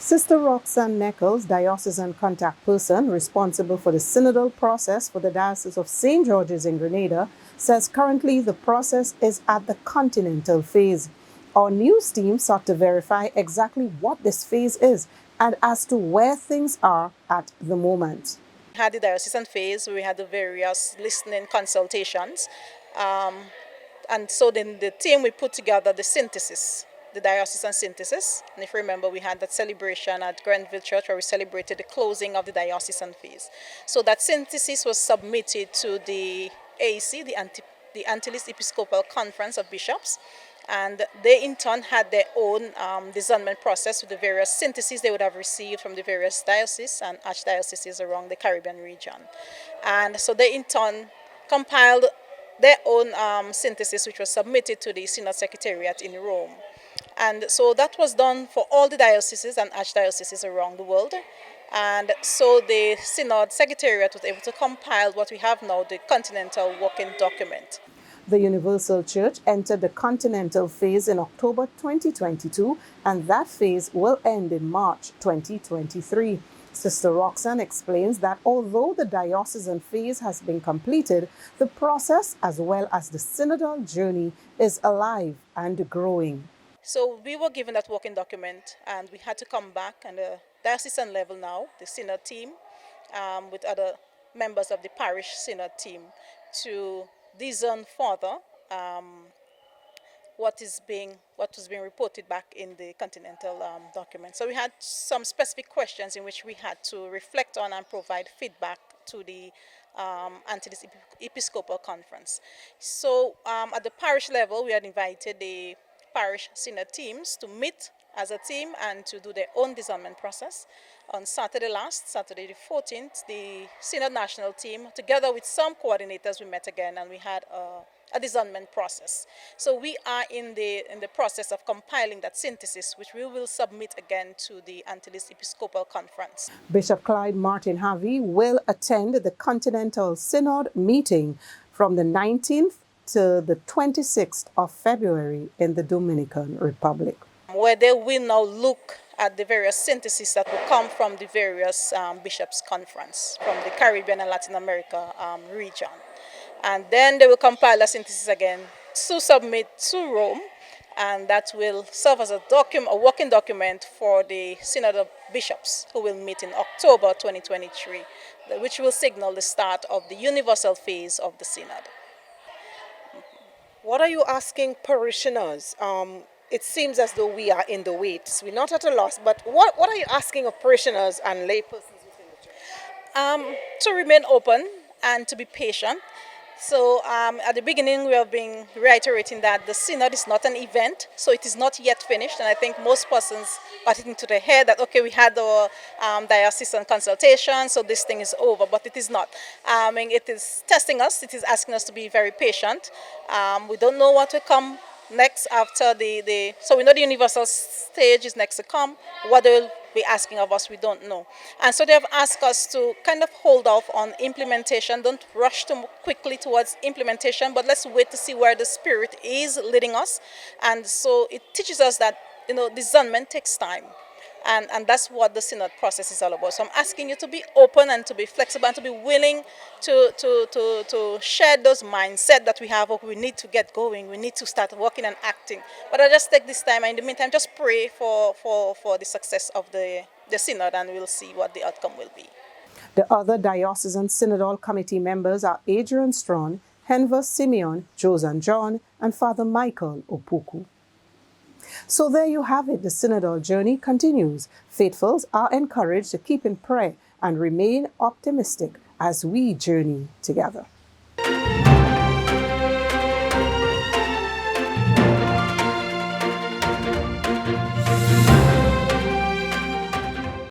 Sister Roxanne Nichols, diocesan contact person responsible for the synodal process for the Diocese of St. George's in Grenada, says currently the process is at the Continental phase. Our news team sought to verify exactly what this phase is and as to where things are at the moment. We had the diocesan phase, we had the various listening consultations, um, and so then the team we put together the synthesis, the diocesan synthesis. And if you remember, we had that celebration at Grenville Church where we celebrated the closing of the diocesan phase. So that synthesis was submitted to the AEC, the Antilles Episcopal Conference of Bishops, and they in turn had their own discernment process with the various syntheses they would have received from the various dioceses and archdioceses around the Caribbean region. And so they in turn compiled their own synthesis, which was submitted to the Synod Secretariat in Rome. And so that was done for all the dioceses and archdioceses around the world. And so the Synod Secretariat was able to compile what we have now, the Continental Working Document. The Universal Church entered the Continental phase in October 2022, and that phase will end in March 2023. Sister Roxanne explains that although the diocesan phase has been completed, the process as well as the synodal journey is alive and growing. So we were given that working document and we had to come back on the diocesan level now, the synod team, with other members of the parish synod team to discern further what was being reported back in the Continental document. So we had some specific questions in which we had to reflect on and provide feedback to the Antilles Episcopal Conference. So at the parish level, we had invited the parish synod teams to meet as a team and to do their own discernment process. On Saturday the 14th, the Synod National team, together with some coordinators, we met again and we had a discernment process. So we are in the process of compiling that synthesis, which we will submit again to the Antilles Episcopal Conference. Bishop Clyde Martin Harvey will attend the Continental Synod meeting from the 19th to the 26th of February in the Dominican Republic, where they will now look at the various syntheses that will come from the various bishops' conference from the Caribbean and Latin America region. And then they will compile a synthesis again to submit to Rome, and that will serve as a working document for the Synod of Bishops, who will meet in October 2023, which will signal the start of the universal phase of the Synod. What are you asking parishioners? It seems as though we are in the wait. We're not at a loss, but what are you asking of parishioners and laypersons within the church? To remain open and to be patient. So at the beginning, we have been reiterating that the synod is not an event, so it is not yet finished. And I think most persons got it into their head that, okay, we had our diocesan consultation, so this thing is over, but it is not. It is testing us. It is asking us to be very patient. We don't know what will come next after so we know the universal stage is next to come. What they will be asking of us, we don't know. And so they have asked us to kind of hold off on implementation. Don't rush too quickly towards implementation, but let's wait to see where the Spirit is leading us. And so it teaches us that, discernment takes time. And that's what the synod process is all about. So I'm asking you to be open and to be flexible and to be willing to share those mindset that we have. We need to get going. We need to start working and acting. But I just take this time and in the meantime just pray for the success of the synod, and we'll see what the outcome will be. The other diocesan synodal committee members are Adrian Strawn, Henver Simeon, Josan John, and Father Michael Opoku. So there you have it. The synodal journey continues. Faithfuls are encouraged to keep in prayer and remain optimistic as we journey together.